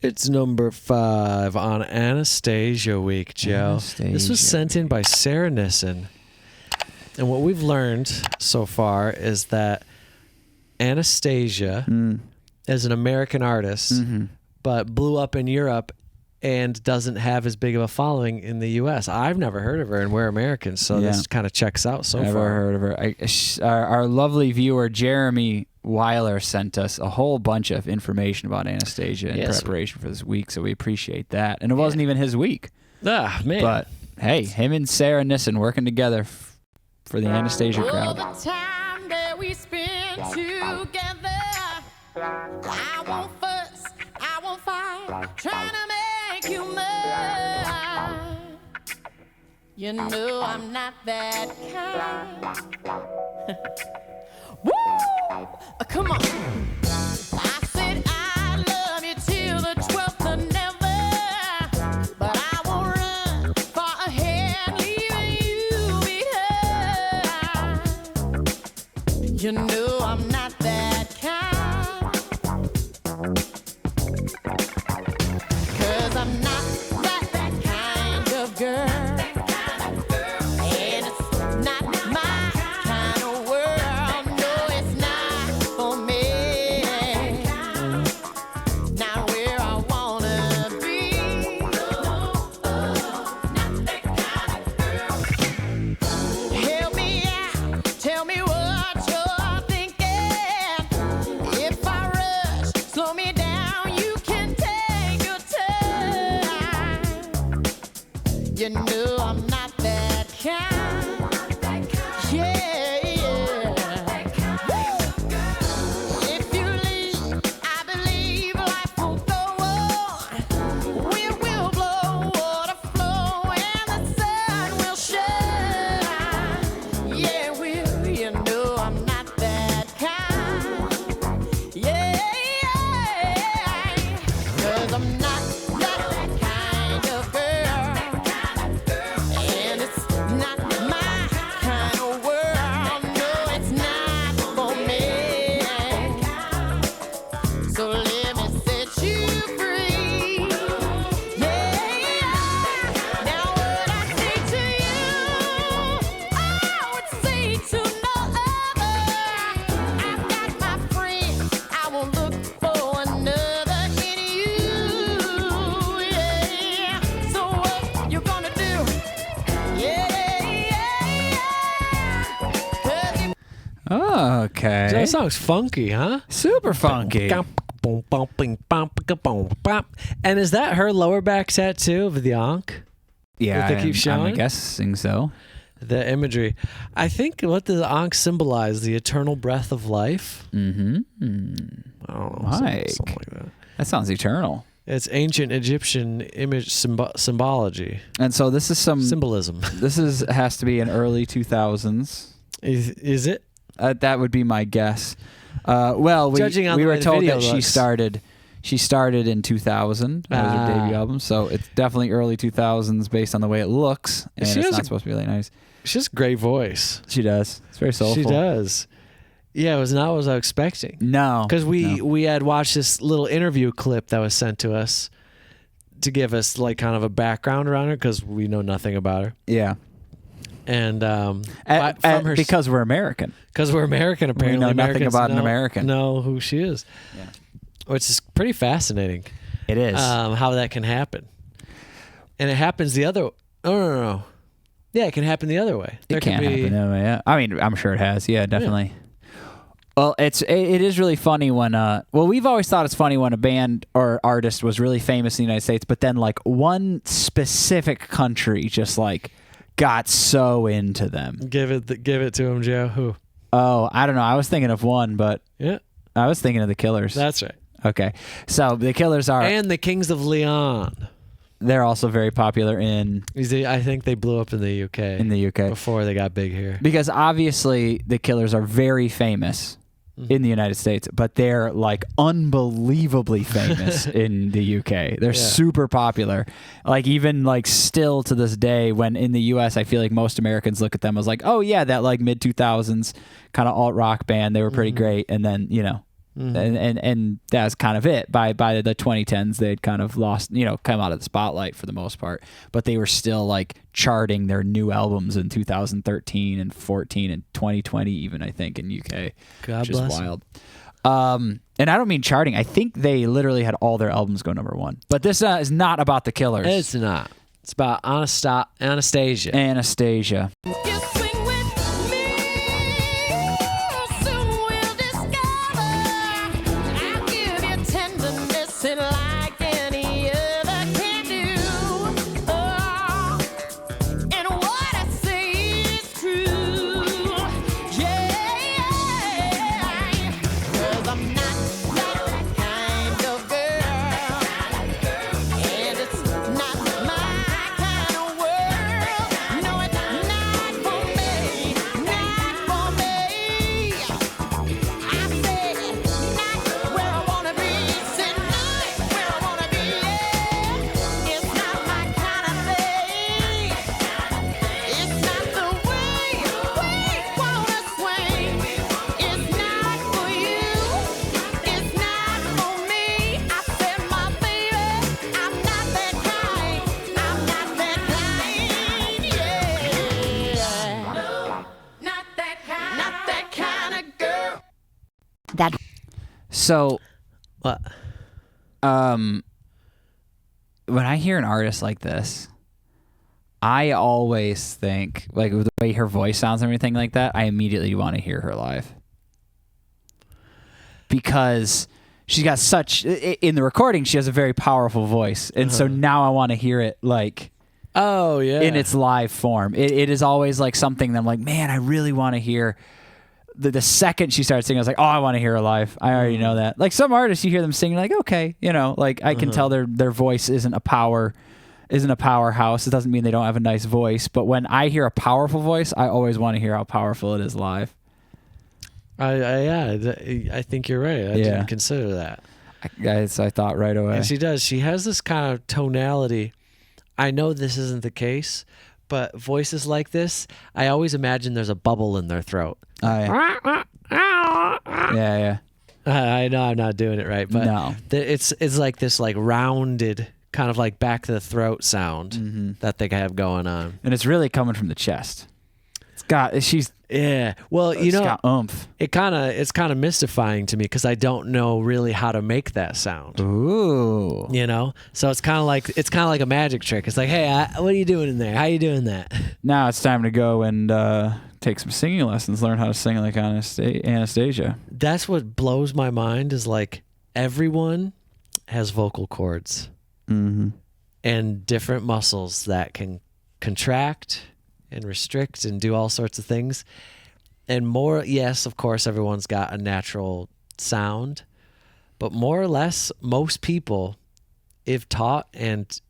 It's number 5 on Anastasia week, Joe. Anastasia. This was sent in by Sarah Nissen. And what we've learned so far is that Anastasia is an American artist, but blew up in Europe and doesn't have as big of a following in the U.S. I've never heard of her, and we're Americans, so this kind of checks out so far. Never heard of her. Our lovely viewer, Jeremy Weiler, sent us a whole bunch of information about Anastasia in preparation for this week, so we appreciate that. And it wasn't even his week. Ah, man. But, hey, him and Sarah Nissen working together for the Anastasia crowd. All the time that we spend together, I won't fuss, I won't fight, trying to make you mine. You know I'm not that kind. Woo! Come on. I said I love you till the 12th of never, but I won't run far ahead, leaving you behind. You know I'm not that kind, 'cause I'm not that kind of girl. You know I'm not that kind. Yeah, yeah. If you leave, I believe life will go on. Wind will blow, water flow, and the sun will shine. Yeah, will. You know I'm not that kind. Yeah, yeah. 'Cause I'm not that kind of girl. Okay. That song's funky, huh? Super funky. And is that her lower back tattoo of the Ankh? Yeah, that they keep showing? I'm guessing so. The imagery. I think what does the Ankh symbolize? The eternal breath of life? Mm-hmm. I don't know. Mike. Something like that. That sounds eternal. It's ancient Egyptian image symbology. And so this is some symbolism. This has to be in early 2000s. Is it? That would be my guess. Well, we were told that she started in 2000. That was her debut album, so it's definitely early 2000s based on the way it looks, and it's not supposed to be really nice. She has a great voice. She does. It's very soulful. She does. Yeah, it was not what I was expecting. No. Because we had watched this little interview clip that was sent to us to give us like kind of a background around her because we know nothing about her. Yeah. And because we're American. Because we're American, apparently. We know nothing Americans about an American. Know who she is. Yeah. Which is pretty fascinating. It is. How that can happen. And it happens the other... No. Yeah, it can happen the other way. It can happen the other way, yeah. I mean, I'm sure it has. Yeah, definitely. Yeah. Well, it is really funny when... we've always thought it's funny when a band or artist was really famous in the United States, but then like one specific country just like... got so into them. Give it to him, Joe. Who? Oh, I don't know. I was thinking of one, but I was thinking of the Killers. That's right. Okay, so the Killers are and the Kings of Leon. They're also very popular in. I think they blew up in the UK. In the UK before they got big here. Because obviously the Killers are very famous in the United States, but they're like unbelievably famous in the UK. They're super popular. Like even like still to this day, when in the US, I feel like most Americans look at them as like, oh yeah, that like mid 2000s kind of alt rock band. They were pretty great. And then, and that's kind of it. By the 2010s, they'd kind of lost, come out of the spotlight for the most part, but they were still like charting their new albums in 2013 and 14 and 2020 even, I think, in UK. God which bless is 'em. wild. And I don't mean charting. I think they literally had all their albums go number one. But this is not about the Killers. It's not. It's about Anastasia. Anastasia. You swing with me, soon we'll discover. I'll give you tenderness and like any other can do. Oh, and what I say is true. Yeah, 'cause I'm not that kind of girl, and it's not my kind of world. No, it's not for me, not for me. I said, not where I wanna be, said not where I wanna be. Yeah, it's not my kind of thing. It's not the way we wanna swing. It's not for you. It's not for me. I said, my baby, I'm not that kind. I'm not that kind. Yeah. No, not that kind. Not that kind of girl. So, What? when I hear an artist like this, I always think, like, with the way her voice sounds and everything like that, I immediately want to hear her live. Because she's got in the recording, she has a very powerful voice. And so now I want to hear it, like, Oh, yeah. in its live form. It is always like something that I'm like, man, I really want to hear. The second she started singing, I was like, oh, I want to hear her live. I already know that. Like some artists, you hear them singing, like, okay, like I can tell their voice isn't a powerhouse. It doesn't mean they don't have a nice voice. But when I hear a powerful voice, I always want to hear how powerful it is live. I think you're right. I didn't consider that. I thought right away. And she does. She has this kind of tonality. I know this isn't the case, but voices like this, I always imagine there's a bubble in their throat. Yeah. I know I'm not doing it right, but No. it's like this like rounded kind of like back to the throat sound that they have going on. And it's really coming from the chest. Yeah. Well, It's got oomph. it's kind of mystifying to me because I don't know really how to make that sound. Ooh. So it's kind of like a magic trick. It's like, hey, what are you doing in there? How you doing that? Now it's time to go and take some singing lessons, learn how to sing like Anastasia. That's what blows my mind is like everyone has vocal cords and different muscles that can contract and restrict and do all sorts of things. And yes, of course, everyone's got a natural sound, but more or less, most people, if taught and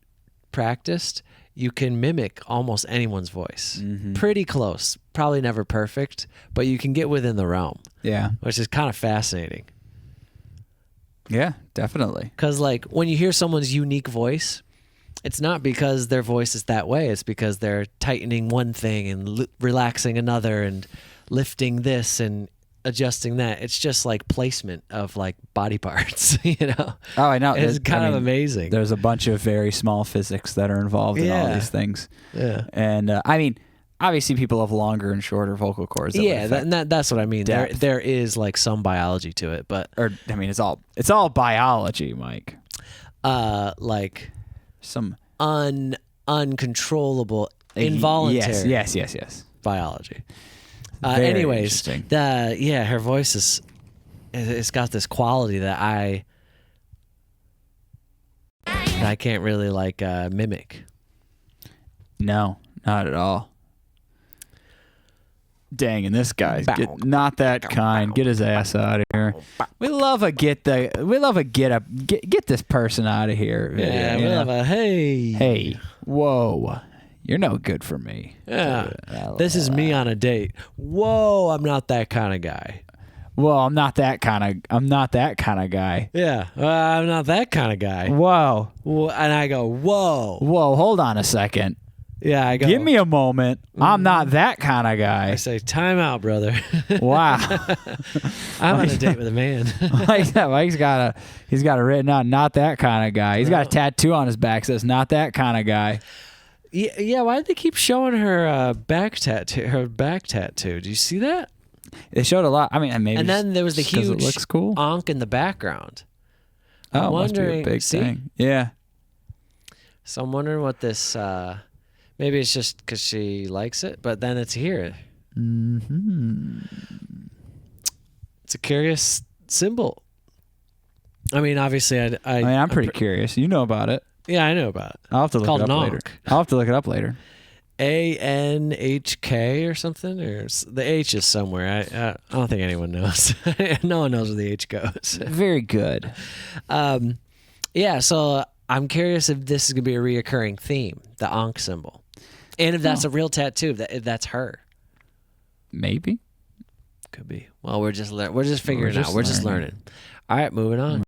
practiced, you can mimic almost anyone's voice. Pretty close. Probably never perfect, but you can get within the realm. Yeah. Which is kind of fascinating. Yeah, definitely. Because, like, when you hear someone's unique voice, it's not because their voice is that way. It's because they're tightening one thing and relaxing another and lifting this and adjusting that. It's just like placement of like body parts, Oh, I know. It's kind of amazing. There's a bunch of very small physics that are involved in all these things. Yeah. And I mean, obviously people have longer and shorter vocal cords. That's what I mean. Depth. There is like some biology to it, but it's all biology, Mike. like Some uncontrollable, involuntary. Yes. Biology. Very Anyways, interesting. her voice it's got this quality that I can't really like mimic. No, not at all. Dang, and this guy's not that kind. Get his ass out of here. We love a get this person out of here. Yeah, we love a hey. Hey, whoa. You're no good for me. Yeah. This is me on a date. Whoa, I'm not that kind of guy. Well, I'm not that kind of guy. Yeah, I'm not that kind of guy. Whoa. And I go, whoa. Hold on a second. Yeah, I go. Give me a moment. I'm not that kind of guy. I say, time out, brother. Wow. I'm on a date with a man. Mike's got a written out, not that kind of guy. He's got a tattoo on his back that says, not that kind of guy. Yeah, why did they keep showing her back tattoo? Do you see that? They showed a lot. I mean, maybe. And then there was the huge it looks cool. onk in the background. Oh, I'm must be a wondering, big thing. Yeah. So I'm wondering what this. Maybe it's just because she likes it, but then it's here. Mm-hmm. It's a curious symbol. I mean, obviously, I'm pretty curious. You know about it. Yeah, I know about it. I'll have to look it up later. Nonk. I'll have to look it up later. ANHK or something, or the H is somewhere. I don't think anyone knows. No one knows where the H goes. Very good. Yeah, so I'm curious if this is gonna be a reoccurring theme, the Ankh symbol, and if that's a real tattoo. If that's her. Maybe. Could be. Well, we're just figuring it out. We're just learning. All right, moving on.